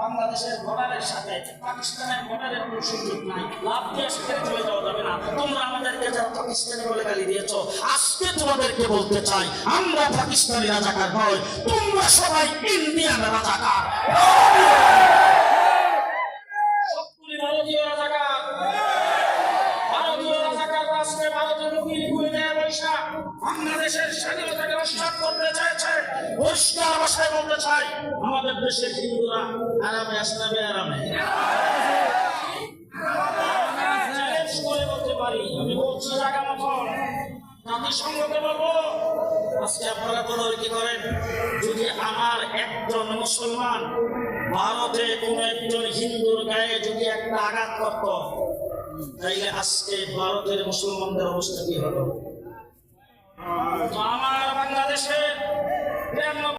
বাংলাদেশের বর্ডারের সাথে পাকিস্তানের বর্ডারের কোনো সুযোগ নাই। লাভ দিয়ে সেখানে চলে যাওয়া যাবে না। তোমরা আমাদেরকে যারা পাকিস্তানি বলে গালি দিয়েছ, আজকে তোমাদেরকে বলতে চাই, আমরা পাকিস্তানি রাজাকার নয়, তোমরা সবাই ইন্ডিয়ান রাজাকার। সবগুলি ভারতীয় রাজাকার। ভারতীয় রাজাকার রাষ্ট্রে ভারতের মুখী ঘুরে দেয় পয়সা বাংলাদেশের স্বাধীনতাকে নস্বাত করতে চাইছে। পরিষ্কার ভাষায় বলতে চাই, আমাদের দেশের হিন্দুরা আরামে আসবে, আরামে চ্যালেঞ্জ করে বলতে পারি। আমি বলছি জায়গা মতন জাতিসংঘকে বলবো, আজকে আপনারা তদারকি করেন, যদি আমার একজন মুসলমান ভারতে কোন একজন হিন্দুর গায়ে যদি একটা আঘাত করত, তাইলে আজকে ভারতের মুসলমানদের অবস্থা কি হলো? আমার বাংলাদেশে